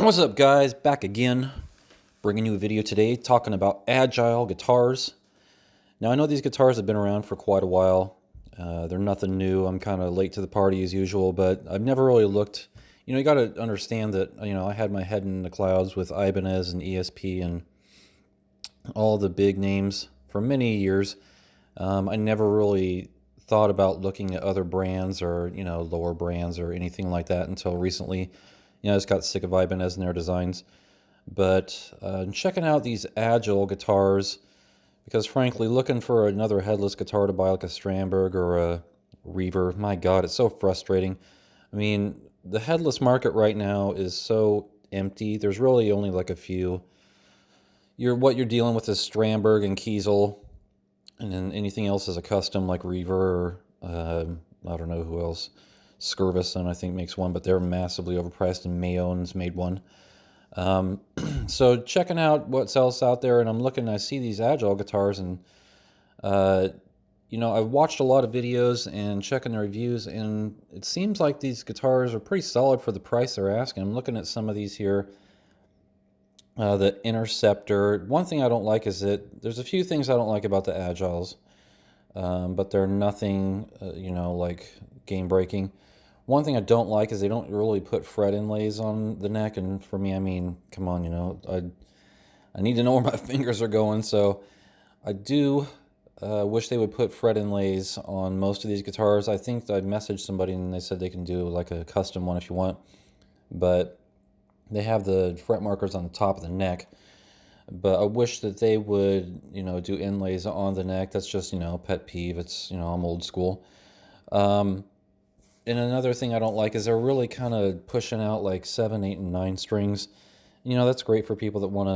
What's up, guys? Back again, bringing you a video today talking about Agile guitars. Now, I know these guitars have been around for quite a while. They're nothing new. I'm kind of late to the party as usual, but I've never really looked. You got to understand that, I had my head in the clouds with Ibanez and ESP and all the big names for many years. I never really thought about looking at other brands or, lower brands or anything like that until recently. I just got sick of Ibanez and their designs. But checking out these Agile guitars, because frankly, looking for another headless guitar to buy like a Strandberg or a Reaver, my God, it's so frustrating. I mean, the headless market right now is so empty. There's really only like a few. What you're dealing with is Strandberg and Kiesel, and then anything else is a custom like Reaver or I don't know who else. Skirvison, I think, makes one, but they're massively overpriced, and Mayon's made one. So checking out what else out there, and I'm looking, I see these Agile guitars, and I've watched a lot of videos and checking the reviews, and it seems like these guitars are pretty solid for the price they're asking. I'm looking at some of these here. The Interceptor. One thing I don't like is that there's a few things I don't like about the Agiles, but they're nothing, like game breaking. One thing I don't like is they don't really put fret inlays on the neck, and for me, I mean, come on, I need to know where my fingers are going, so I do wish they would put fret inlays on most of these guitars. I think I messaged somebody and they said they can do like a custom one if you want, but they have the fret markers on the top of the neck. But I wish that they would, do inlays on the neck. That's just, pet peeve. It's, I'm old school. And another thing I don't like is they're really kind of pushing out like 7, 8, and 9 strings. That's great for people that want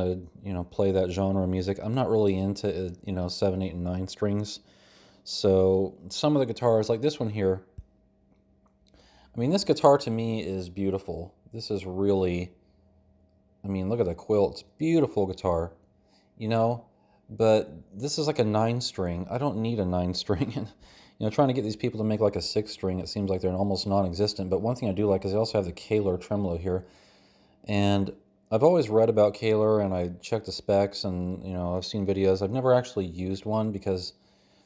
to, play that genre of music. I'm not really into, 7, 8, and 9 strings. So some of the guitars, like this one here, I mean, this guitar to me is beautiful. This is really, look at the quill. It's a beautiful guitar, but this is like a 9 string. I don't need a 9 string. Trying to get these people to make like a 6 string, it seems like they're almost non-existent. But one thing I do like is they also have the Kahler tremolo here. And I've always read about Kahler, and I checked the specs, and, I've seen videos. I've never actually used one because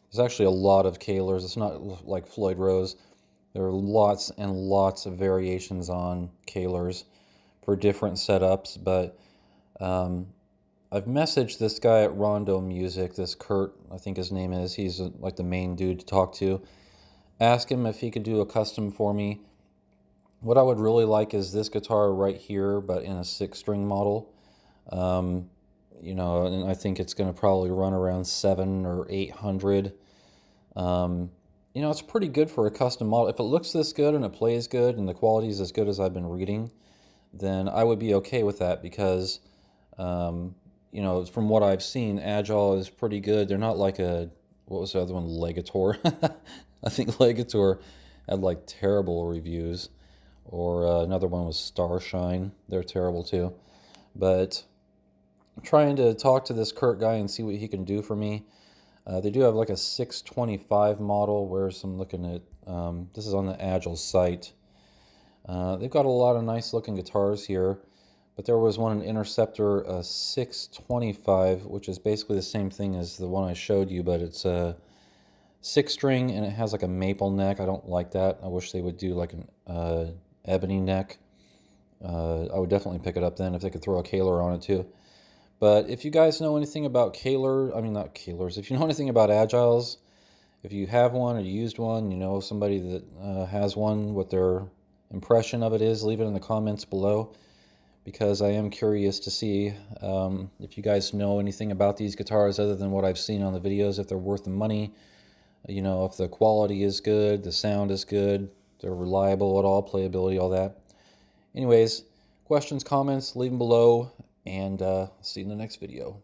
there's actually a lot of Kahlers. It's not like Floyd Rose. There are lots and lots of variations on Kahlers for different setups. But I've messaged this guy at Rondo Music, this Kurt, I think his name is. He's like the main dude to talk to. Ask him if he could do a custom for me. What I would really like is this guitar right here, but in a 6-string model. And I think it's going to probably run around 700 or 800. It's pretty good for a custom model. If it looks this good and it plays good and the quality is as good as I've been reading, then I would be okay with that because from what I've seen, Agile is pretty good. They're not like what was the other one? Legator. I think Legator had like terrible reviews. Or another one was Starshine. They're terrible too. But I'm trying to talk to this Kurt guy and see what he can do for me. They do have like a 625 model. Where's I'm looking at? This is on the Agile site. They've got a lot of nice looking guitars here. But there was one, an Interceptor 625, which is basically the same thing as the one I showed you, but it's a 6-string and it has like a maple neck. I don't like that. I wish they would do like an ebony neck. I would definitely pick it up then if they could throw a Kahler on it too. But if you guys know anything about Kahler, not Kahlers, if you know anything about Agiles, if you have one or you used one, somebody that has one, what their impression of it is, leave it in the comments below. Because I am curious to see if you guys know anything about these guitars other than what I've seen on the videos, if they're worth the money, if the quality is good, the sound is good, they're reliable at all, playability, all that. Anyways, questions, comments, leave them below, and see you in the next video.